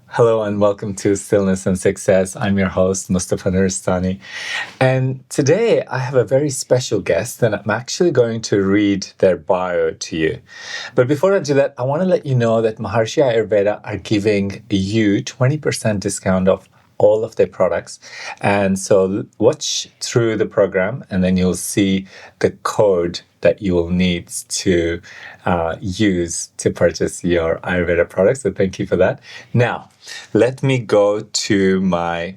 Hello and welcome to Stillness in Success. I'm your host, Mustafa Nuristani. And today I have a very special guest, and I'm actually going to read their bio to you. But before I do that, I want to let you know that Maharshi Ayurveda are giving you 20% discount off all of their products. And so watch through the program, and then you'll see the code that you will need to use to purchase your Ayurveda products. So thank you for that. Now, let me go to my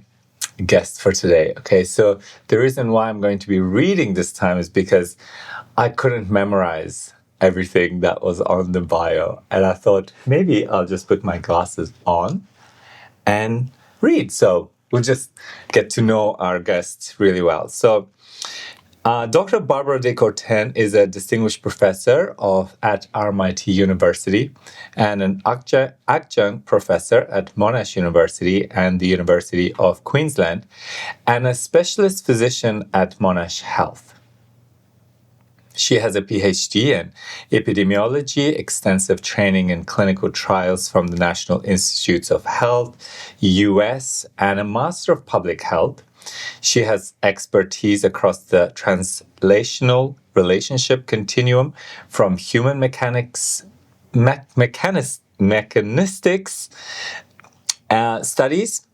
guest for today. Okay, so the reason why I'm going to be reading this time is because I couldn't memorize everything that was on the bio. And I thought maybe I'll just put my glasses on and read. So we'll just get to know our guests really well. So Dr. Barbora de Courten is a distinguished professor at RMIT University and an adjunct professor at Monash University and the University of Queensland, and a specialist physician at Monash Health. She has a PhD in epidemiology, extensive training in clinical trials from the National Institutes of Health, US, and a Master of Public Health. She has expertise across the translational relationship continuum from human mechanistics studies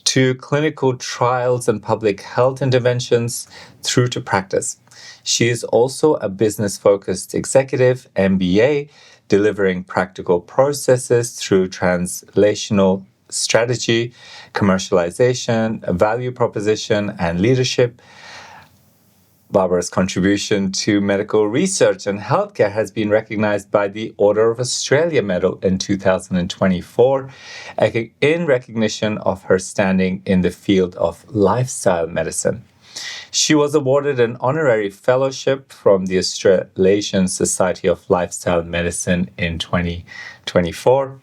to clinical trials and public health interventions through to practice. She is also a business-focused executive, MBA, delivering practical processes through translational strategy, commercialization, value proposition, and leadership. Barbora's contribution to medical research and healthcare has been recognized by the Order of Australia Medal in 2024 in recognition of her standing in the field of lifestyle medicine. She was awarded an honorary fellowship from the Australasian Society of Lifestyle Medicine in 2024.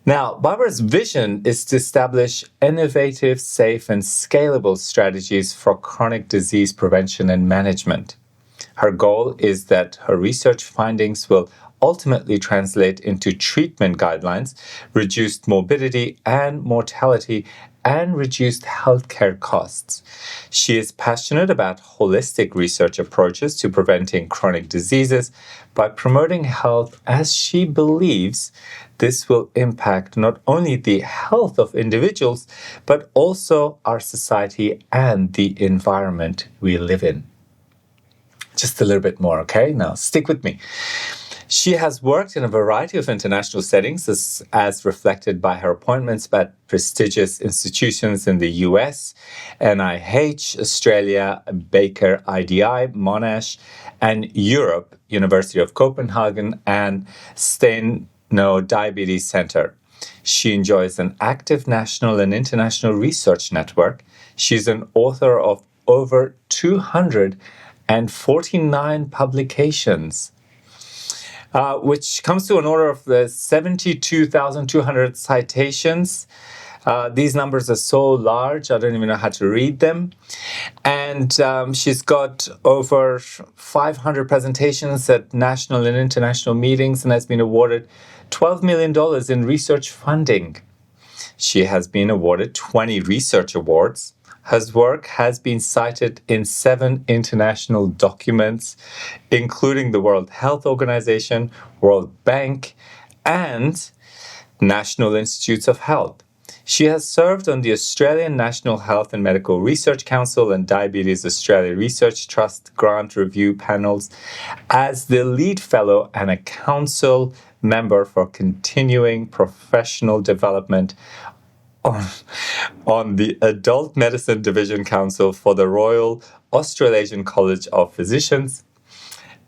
Now, Barbora's vision is to establish innovative, safe, and scalable strategies for chronic disease prevention and management. Her goal is that her research findings will ultimately translate into treatment guidelines, reduced morbidity and mortality, and reduced healthcare costs. She is passionate about holistic research approaches to preventing chronic diseases by promoting health, as she believes this will impact not only the health of individuals, but also our society and the environment we live in. Just a little bit more, okay? Now, stick with me. She has worked in a variety of international settings as reflected by her appointments at prestigious institutions in the US, NIH, Australia, Baker IDI, Monash, and Europe, University of Copenhagen, and Steno Diabetes Center. She enjoys an active national and international research network. She's an author of over 249 publications. Which comes to an order of the 72,200 citations. These numbers are so large, I don't even know how to read them. And she's got over 500 presentations at national and international meetings and has been awarded $12 million in research funding. She has been awarded 20 research awards. Her work has been cited in 7 international documents, including the World Health Organization, World Bank, and National Institutes of Health. She has served on the Australian National Health and Medical Research Council and Diabetes Australia Research Trust grant review panels as the lead fellow and a council member for continuing professional development on the Adult Medicine Division Council for the Royal Australasian College of Physicians,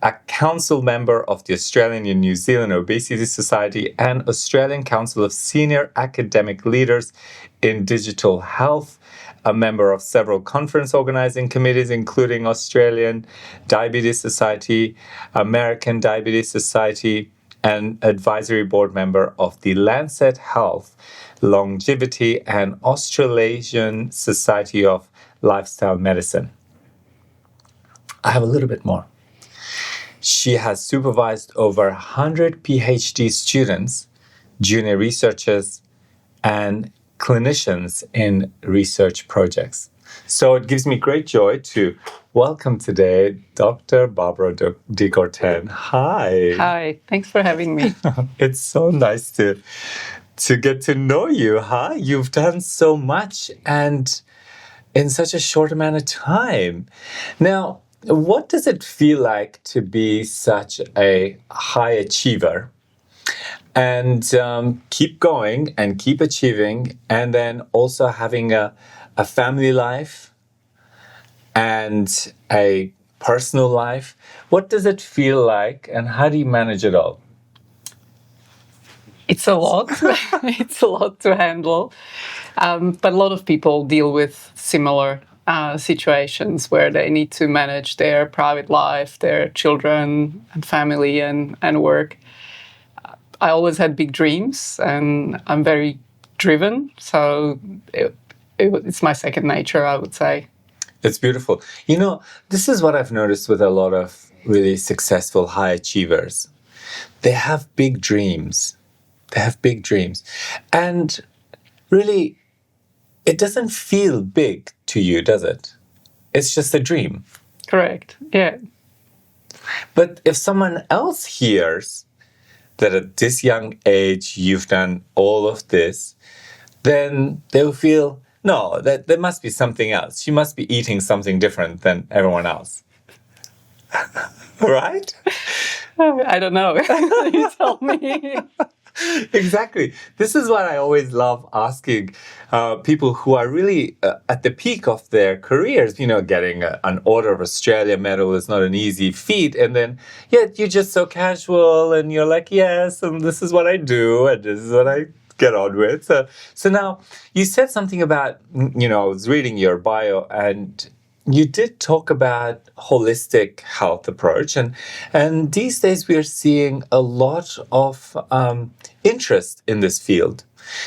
a council member of the Australian and New Zealand Obesity Society, and Australian Council of Senior Academic Leaders in Digital Health, a member of several conference organizing committees, including Australian Diabetes Society, American Diabetes Society, and advisory board member of the Lancet Health, Longevity, and Australasian Society of Lifestyle Medicine. I have a little bit more. She has supervised over 100 PhD students, junior researchers, and clinicians in research projects. So it gives me great joy to welcome today Dr. Barbora de Courten. Hi. Hi, thanks for having me. It's so nice to get to know you. Huh? You've done so much and in such a short amount of time. Now, what does it feel like to be such a high achiever and keep going and keep achieving, and then also having a family life and a personal life? What does it feel like, and how do you manage it all? It's a lot. It's a lot to handle. But a lot of people deal with similar situations where they need to manage their private life, their children and family and work. I always had big dreams and I'm very driven. So it's my second nature, I would say. It's beautiful. You know, this is what I've noticed with a lot of really successful high achievers. They have big dreams. They have big dreams. And really, it doesn't feel big to you, does it? It's just a dream. Correct. Yeah. But if someone else hears that at this young age you've done all of this, then they'll feel, no, that there must be something else. You must be eating something different than everyone else. Right? I don't know. You tell me. Exactly. This is what I always love asking people who are really at the peak of their careers. You know, getting an Order of Australia medal is not an easy feat. And then, yet you're just so casual and you're like, yes, and this is what I do and this is what I get on with. So now you said something about, you know, I was reading your bio and you did talk about holistic health approach, and these days we are seeing a lot of interest in this field.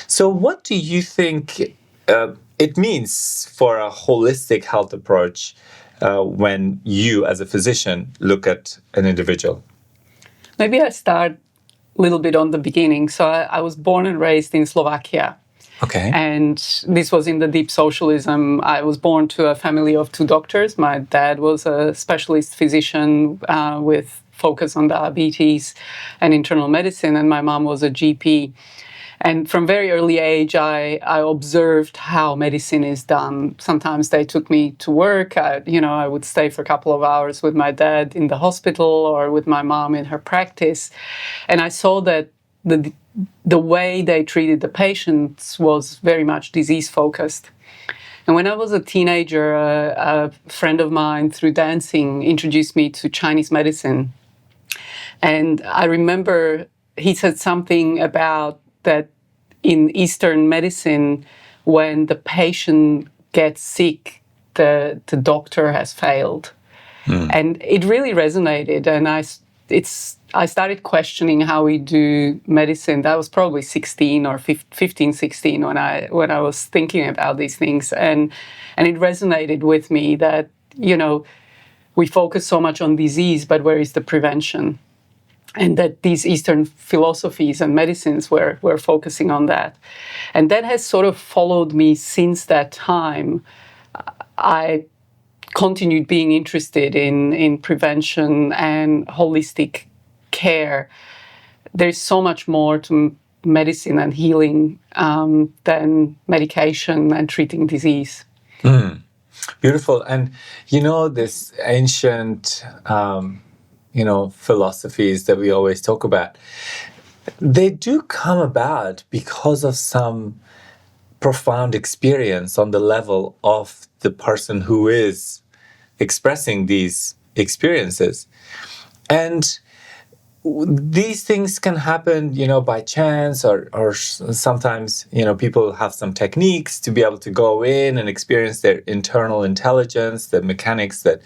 So what do you think it means for a holistic health approach when you as a physician look at an individual? Maybe I start a little bit on the beginning. So I was born and raised in Slovakia. Okay. And this was in the deep socialism. I was born to a family of two doctors. My dad was a specialist physician with focus on diabetes and internal medicine, and my mom was a GP. And from very early age, I observed how medicine is done. Sometimes they took me to work. I would stay for a couple of hours with my dad in the hospital or with my mom in her practice. And I saw that the way they treated the patients was very much disease-focused. And when I was a teenager, a friend of mine through dancing introduced me to Chinese medicine. And I remember he said something about that in Eastern medicine, when the patient gets sick, the doctor has failed. And it really resonated. And I started questioning how we do medicine. That was probably 16 or 15, 16 when I was thinking about these things. And it resonated with me that, you know, we focus so much on disease, but where is the prevention? And that these Eastern philosophies and medicines were focusing on that. And that has sort of followed me since that time. I continued being interested in prevention and holistic care. There's so much more to medicine and healing than medication and treating disease. Beautiful. And, you know, this ancient, philosophies that we always talk about, they do come about because of some profound experience on the level of the person who is expressing these experiences. And these things can happen, you know, by chance, or sometimes, you know, people have some techniques to be able to go in and experience their internal intelligence, the mechanics that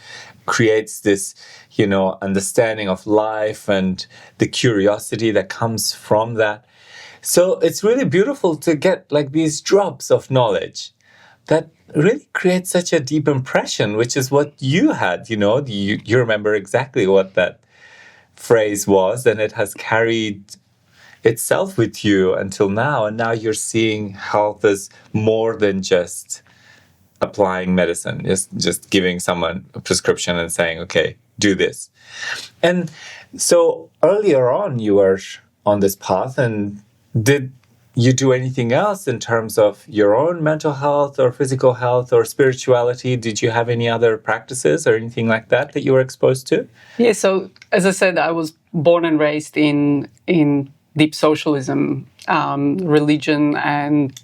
creates this, you know, understanding of life and the curiosity that comes from that. So it's really beautiful to get like these drops of knowledge that really create such a deep impression, which is what you had, you know, you remember exactly what that phrase was, and it has carried itself with you until now, and now you're seeing health as more than just applying medicine, just giving someone a prescription and saying, okay, do this. And so earlier on, you were on this path, and did you do anything else in terms of your own mental health or physical health or spirituality? Did you have any other practices or anything like that you were exposed to? Yeah, so as I said, I was born and raised in deep socialism, religion, and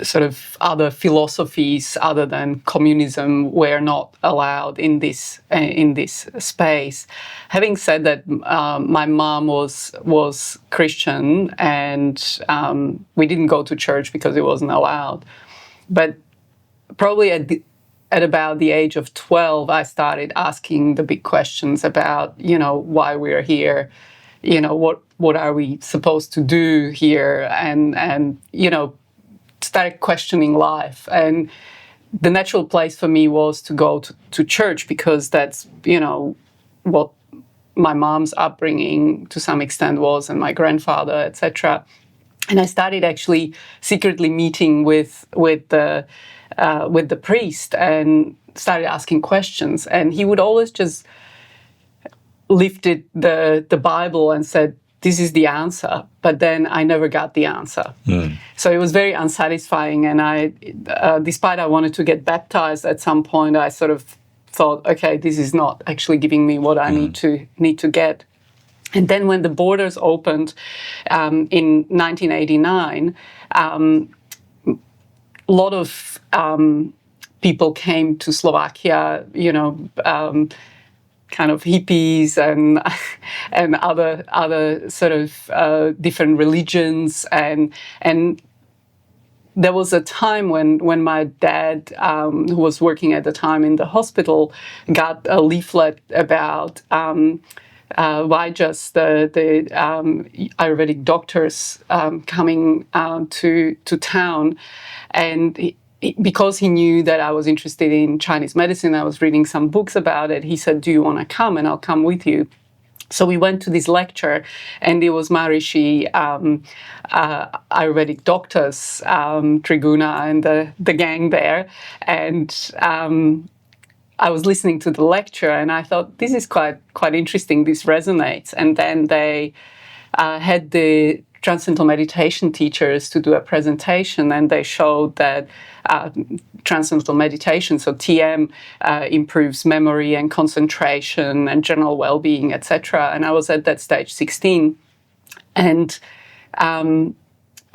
sort of other philosophies other than communism were not allowed in this space. Having said that, my mom was Christian, and we didn't go to church because it wasn't allowed. But probably at about the age of 12, I started asking the big questions about, why we're here, what are we supposed to do here, and started questioning life. And the natural place for me was to go to church, because that's, what my mom's upbringing to some extent was, and my grandfather, etc. And I started actually secretly meeting with the priest and started asking questions. And he would always just lifted the Bible and said, this is the answer, but then I never got the answer. So it was very unsatisfying, and I, despite I wanted to get baptized at some point, I sort of thought, okay, this is not actually giving me what I need to get. And then when the borders opened in 1989, a lot of people came to Slovakia, kind of hippies and other sort of different religions, and there was a time when my dad, who was working at the time in the hospital, got a leaflet about why just the Ayurvedic doctors coming to town, and because he knew that I was interested in Chinese medicine, I was reading some books about it. He said, do you want to come? And I'll come with you. So we went to this lecture, and it was Maharishi Ayurvedic doctors, Triguna and the gang there. And I was listening to the lecture, and I thought, this is quite interesting. This resonates. And then they had the Transcendental Meditation teachers to do a presentation, and they showed that Transcendental Meditation, so TM, improves memory and concentration and general well-being, etc. And I was at that stage 16, and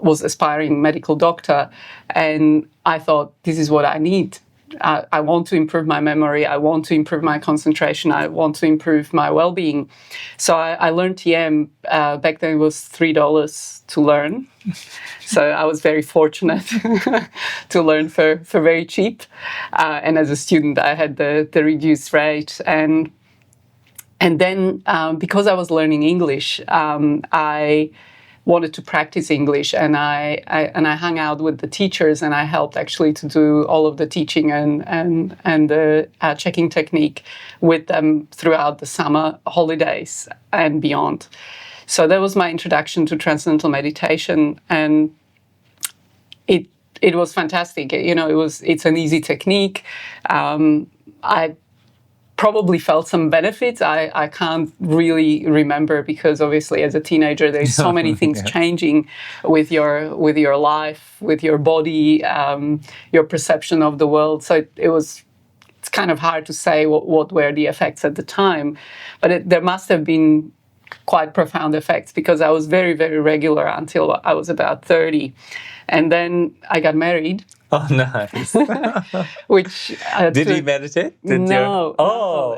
was aspiring medical doctor, and I thought, this is what I need. I want to improve my memory, I want to improve my concentration, I want to improve my well-being. So I learned TM. Back then it was $3 to learn. So I was very fortunate to learn for very cheap. And as a student, I had the reduced rate. And then because I was learning English, I wanted to practice English, and I hung out with the teachers, and I helped actually to do all of the teaching and the checking technique with them throughout the summer holidays and beyond. So that was my introduction to Transcendental Meditation, and it was fantastic. It's an easy technique. I probably felt some benefits. I can't really remember, because obviously as a teenager there's so many things changing with your life, with your body, your perception of the world. So it's kind of hard to say what were the effects at the time, but there must have been quite profound effects, because I was very, very regular until I was about 30, and then I got married. Oh, nice. Which did he meditate? No.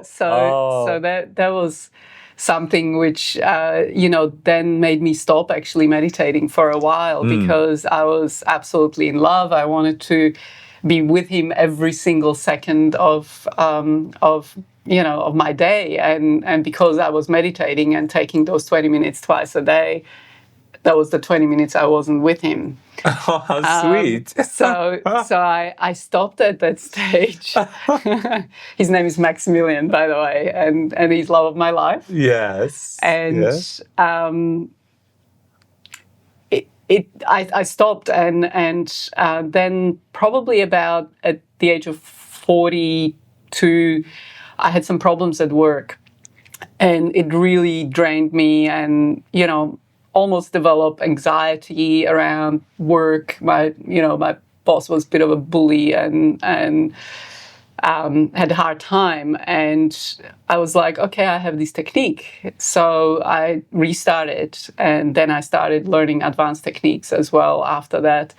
So that was something which then made me stop actually meditating for a while, because I was absolutely in love. I wanted to be with him every single second of my day, and because I was meditating and taking those 20 minutes twice a day, that was the 20 minutes I wasn't with him. Oh, how sweet. So I stopped at that stage. His name is Maximilian, by the way, and he's love of my life. Yes. And yes. I stopped, and then probably about at the age of 42, I had some problems at work, and it really drained me, and almost developed anxiety around work. My boss was a bit of a bully, and had a hard time, and I was like, okay, I have this technique. So I restarted, and then I started learning advanced techniques as well after that.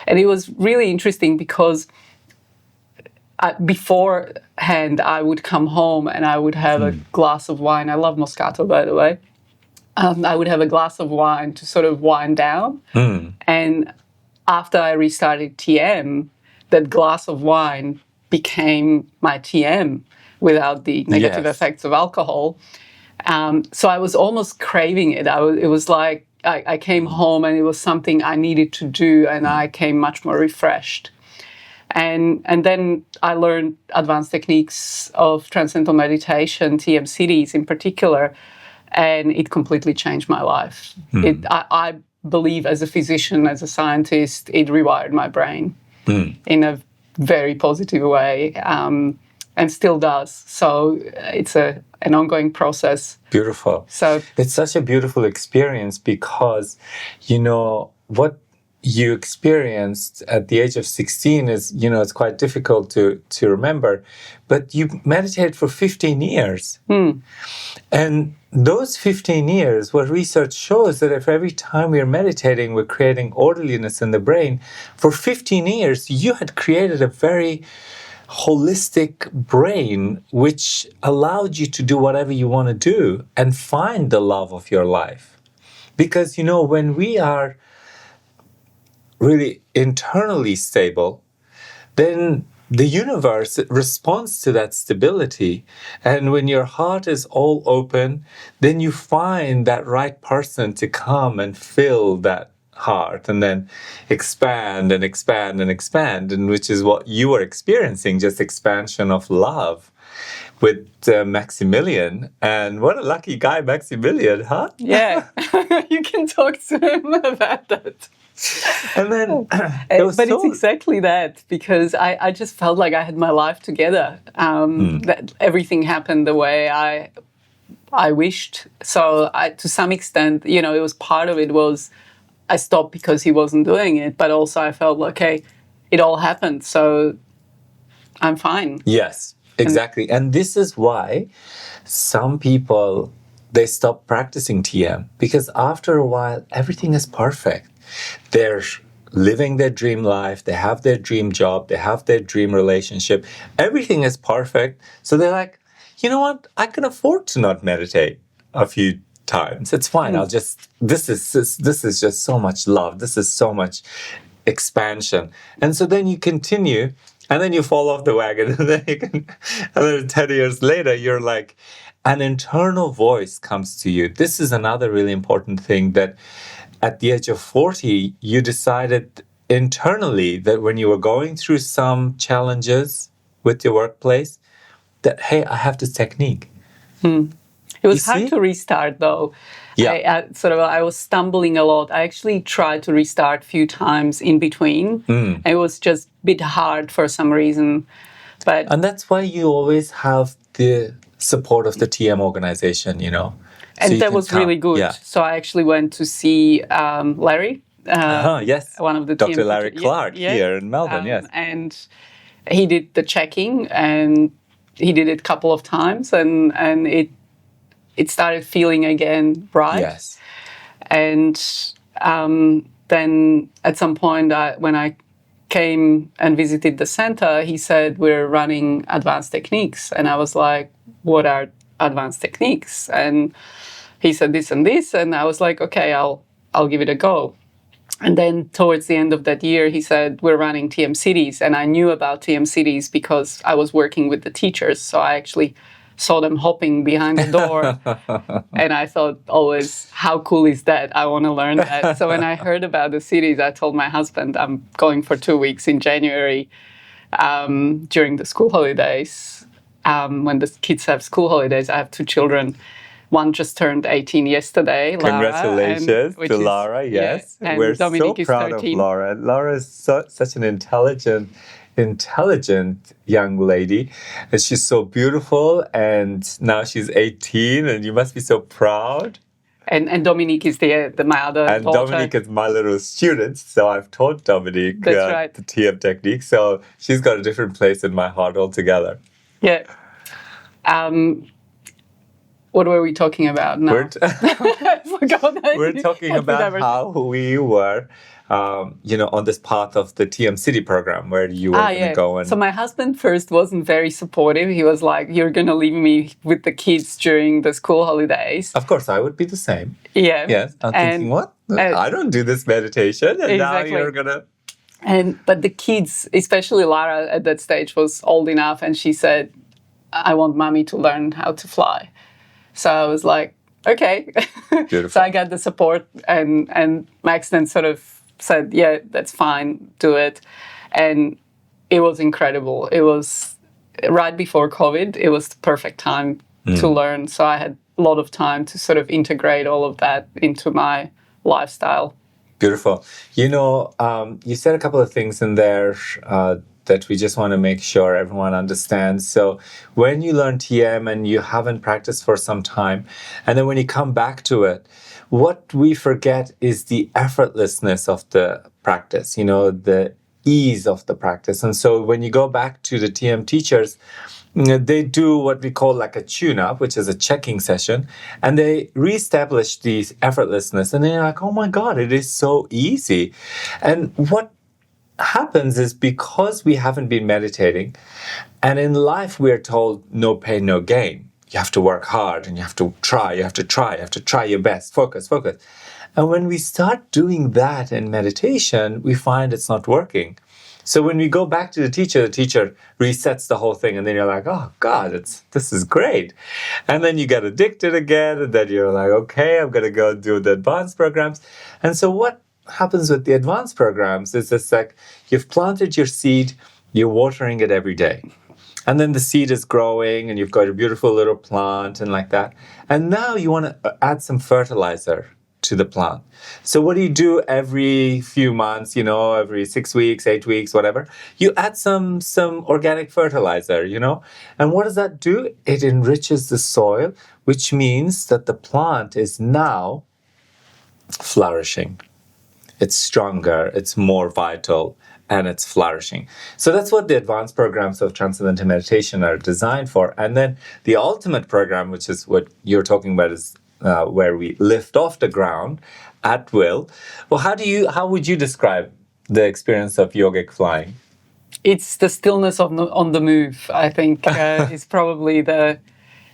And it was really interesting because beforehand, I would come home and I would have a glass of wine. I love Moscato, by the way. I would have a glass of wine to sort of wind down. And after I restarted TM, that glass of wine became my TM without the negative effects of alcohol. So I was almost craving it. It was like I came home and it was something I needed to do, and I came much more refreshed. And then I learned advanced techniques of Transcendental Meditation, TM cities in particular, and it completely changed my life. I believe as a physician, as a scientist, it rewired my brain in a very positive way, and still does. So it's an ongoing process. Beautiful. So it's such a beautiful experience because, what you experienced at the age of 16 is, it's quite difficult to remember, but you meditated for 15 years. And those 15 years, what research shows that if every time we're meditating, we're creating orderliness in the brain, for 15 years, you had created a very holistic brain, which allowed you to do whatever you want to do and find the love of your life. Because, when we are really internally stable, then the universe responds to that stability. And when your heart is all open, then you find that right person to come and fill that heart and then expand and expand and expand, and which is what you are experiencing, just expansion of love with Maximilian. And what a lucky guy Maximilian, huh? Yeah, you can talk to him about that. And then, it's exactly that, because I just felt like I had my life together. That everything happened the way I wished. So to some extent, it was part of it was I stopped because he wasn't doing it, but also I felt like, okay, it all happened, so I'm fine. Yes, exactly. And this is why some people, they stop practicing TM, because after a while, everything is perfect. They're living their dream life, they have their dream job, they have their dream relationship. Everything is perfect. So they're like, you know what? I can afford to not meditate a few times. It's fine. This is just so much love. This is so much expansion. And so then you continue, and then you fall off the wagon. And then 10 years later, you're like, an internal voice comes to you. This is another really important thing, that at the age of 40, you decided internally that when you were going through some challenges with your workplace, that, hey, I have this technique. It was hard to restart, though. Yeah. I was stumbling a lot. I actually tried to restart a few times in between. And it was just a bit hard for some reason. And that's why you always have the support of the TM organization, And so that was really good. Yeah. So I actually went to see Larry. Yes. One of the Dr. Larry Clark here in Melbourne, yes. And he did the checking, and he did it a couple of times, and it started feeling again right. Yes. And then at some point, when I came and visited the center, he said, we're running advanced techniques. And I was like, what are advanced techniques? And he said this and this, and I was like, okay, I'll give it a go. And then towards the end of that year, he said, we're running TM cities. And I knew about TM cities because I was working with the teachers. So I actually saw them hopping behind the door. And I thought always, how cool is that? I want to learn that. So when I heard about the cities, I told my husband I'm going for 2 weeks in January during the school holidays. When the kids have school holidays, I have 2 children. One just turned 18 yesterday, Lara. Congratulations to Lara, yes. Yeah, and we're Dominique so is proud 13. of Lara. Lara is such an intelligent young lady. And she's so beautiful, and now she's 18, and you must be so proud. And Dominique is my other And daughter. Dominique is my little student, so I've taught Dominique That's right. the TM technique. So she's got a different place in my heart altogether. Yeah. What were we talking about now? I forgot. We're talking about how we were, on this path of the TM City program where you were going to go. And so my husband first wasn't very supportive. He was like, "You're going to leave me with the kids during the school holidays." Of course, I would be the same. Yeah. Yes. I'm thinking, what? I don't do this meditation, and exactly. now you're gonna. But the kids, especially Lara, at that stage was old enough, and she said, "I want mommy to learn how to fly." So I was like, okay. Beautiful. So I got the support, and Max then sort of said, yeah, that's fine, do it. And it was incredible. It was right before COVID. It was the perfect time to learn. So I had a lot of time to sort of integrate all of that into my lifestyle. Beautiful. You said a couple of things in there that we just want to make sure everyone understands. So when you learn TM and you haven't practiced for some time, and then when you come back to it, what we forget is the effortlessness of the practice, the ease of the practice. And so when you go back to the TM teachers, they do what we call like a tune-up, which is a checking session, and they reestablish the effortlessness. And then you're like, oh my God, it is so easy. And what happens is because we haven't been meditating, and in life we're told no pain, no gain. You have to work hard, and you have to try your best, focus. And when we start doing that in meditation, we find it's not working. So when we go back to the teacher resets the whole thing, and then you're like, oh God, this is great. And then you get addicted again, and then you're like, okay, I'm gonna go do the advanced programs. And so what happens with the advanced programs is it's like you've planted your seed, you're watering it every day. And then the seed is growing and you've got a beautiful little plant and like that. And now you want to add some fertilizer to the plant. So what do you do every few months, every 6 weeks, 8 weeks, whatever? You add some organic fertilizer, And what does that do? It enriches the soil, which means that the plant is now flourishing. It's stronger, it's more vital, and it's flourishing. So that's what the advanced programs of Transcendental Meditation are designed for. And then the ultimate program, which is what you're talking about, is where we lift off the ground at will. Well, how would you describe the experience of yogic flying? It's the stillness on the move, I think, is probably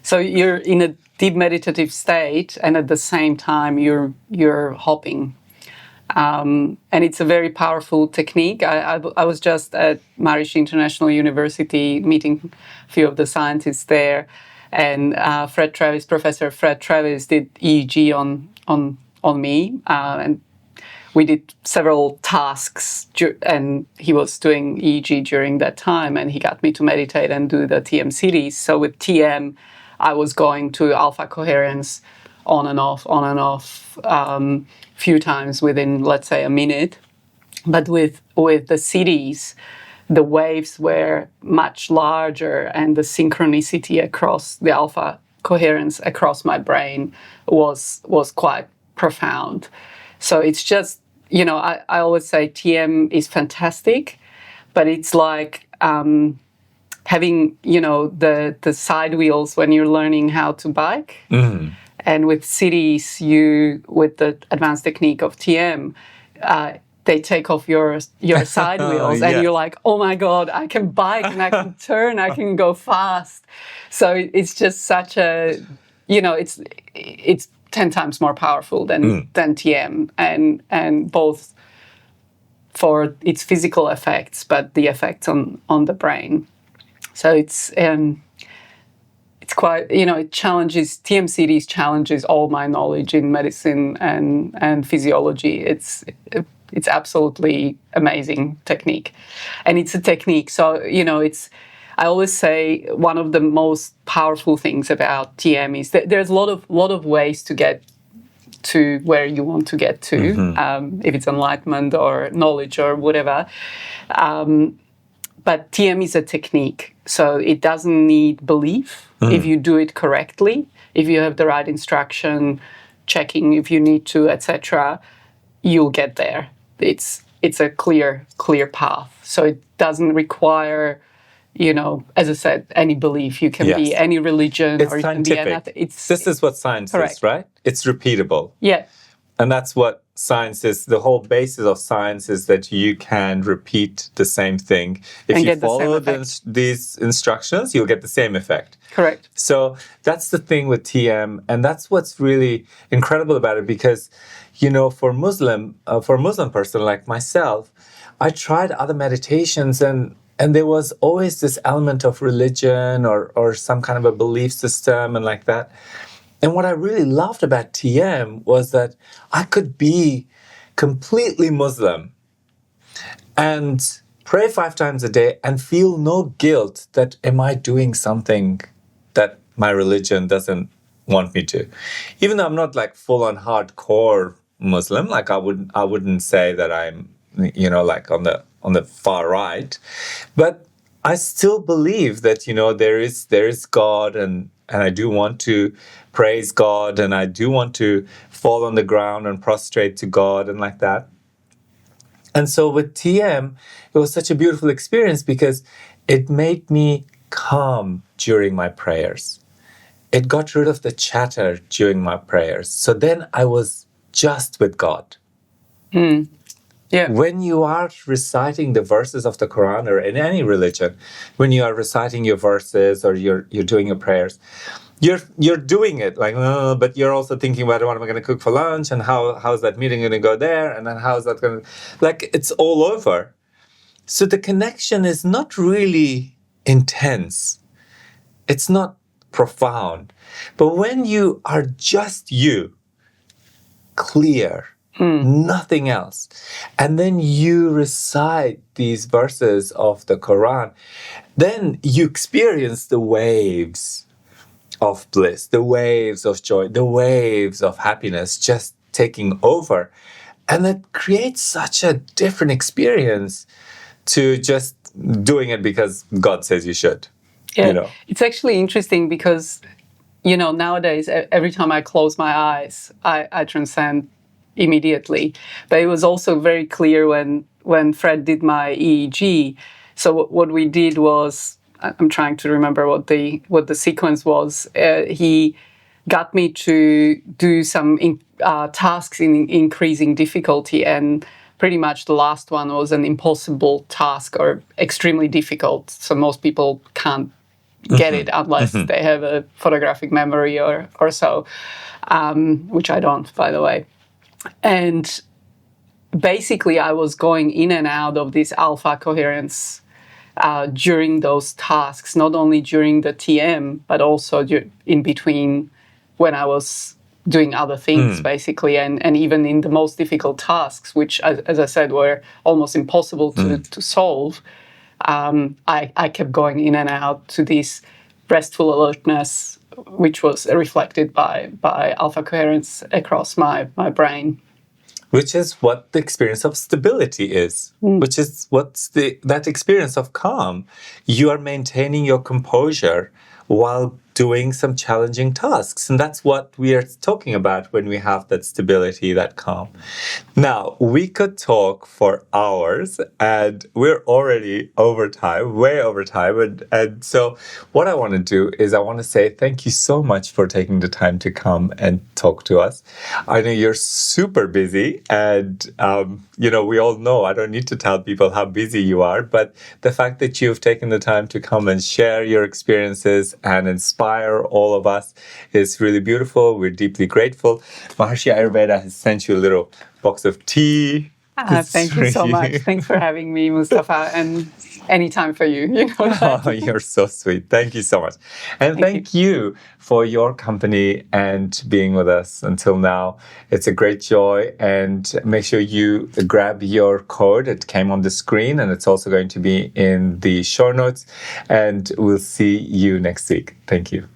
so you're in a deep meditative state, and at the same time you're hopping. And it's a very powerful technique. I was just at Maharishi International University meeting a few of the scientists there, and Professor Fred Travis did EEG on me, and we did several tasks, and he was doing EEG during that time, and he got me to meditate and do the TM cities. So with TM, I was going to alpha coherence on and off, few times within, let's say, a minute. But with the cities, the waves were much larger, and the synchronicity across the alpha coherence across my brain was quite profound. So it's just, I always say TM is fantastic, but it's like having, the side wheels when you're learning how to bike. Mm-hmm. And with cities, with the advanced technique of TM, they take off your side wheels, yes. And you're like, oh my God, I can bike and I can turn, I can go fast. So it's just such a, it's 10 times more powerful than TM, and both for its physical effects, but the effects on the brain. So it's it's quite, it challenges, TMCDs challenges all my knowledge in medicine and physiology. It's absolutely amazing technique. And it's a technique. So, I always say one of the most powerful things about TM is that there's a lot of ways to get to where you want to get to, if it's enlightenment or knowledge or whatever. But TM is a technique, so it doesn't need belief. If you do it correctly, if you have the right instruction, checking if you need to, etc., you'll get there. It's a clear path. So it doesn't require, as I said, any belief. You can be any religion, it's or you scientific. can be anything. This is what science is, right? It's repeatable. Yeah. And that's what science is. The whole basis of science is that you can repeat the same thing. If you follow these instructions, you'll get the same effect. Correct. So that's the thing with TM. And that's what's really incredible about it, because, for a Muslim person like myself, I tried other meditations and there was always this element of religion or some kind of a belief system and like that. And what I really loved about TM was that I could be completely Muslim and pray 5 times a day and feel no guilt that am I doing something that my religion doesn't want me to. Even though I'm not like full on hardcore Muslim, like I wouldn't say that I'm, like on the far right, but I still believe that, there is God and I do want to praise God and I do want to fall on the ground and prostrate to God and like that. And so with TM, it was such a beautiful experience because it made me calm during my prayers. It got rid of the chatter during my prayers. So then I was just with God. Yeah. When you are reciting the verses of the Quran or in any religion, when you are reciting your verses or you're doing your prayers, you're doing it like, but you're also thinking about what am I going to cook for lunch and how's that meeting going to go there and then how's that going to, like it's all over. So the connection is not really intense. It's not profound. But when you are just you, clear, nothing else. And then you recite these verses of the Quran. Then you experience the waves of bliss, the waves of joy, the waves of happiness just taking over. And it creates such a different experience to just doing it because God says you should. Yeah. It's actually interesting because, nowadays, every time I close my eyes, I transcend immediately. But it was also very clear when Fred did my EEG. So what we did was, I'm trying to remember what the sequence was. He got me to do some tasks in increasing difficulty, and pretty much the last one was an impossible task or extremely difficult. So most people can't get it unless they have a photographic memory or so, which I don't, by the way. And basically, I was going in and out of this alpha coherence during those tasks, not only during the TM, but also in between when I was doing other things, basically, and even in the most difficult tasks, which, as I said, were almost impossible to solve. I kept going in and out to this restful alertness, which was reflected by alpha coherence across my brain. Which is what the experience of stability is, which is that experience of calm. You are maintaining your composure while doing some challenging tasks. And that's what we are talking about when we have that stability, that calm. Now, we could talk for hours and we're already over time, way over time. And so what I want to do is I want to say thank you so much for taking the time to come and talk to us. I know you're super busy and, we all know, I don't need to tell people how busy you are, but the fact that you've taken the time to come and share your experiences and inspire all of us is really beautiful. We're deeply grateful. Maharishi Ayurveda has sent you a little box of tea Thank you so much. Thanks for having me, Mustafa, and anytime for you. Oh, you're so sweet. Thank you so much. And thank you for your company and being with us until now. It's a great joy. And make sure you grab your code. It came on the screen and it's also going to be in the show notes. And we'll see you next week. Thank you.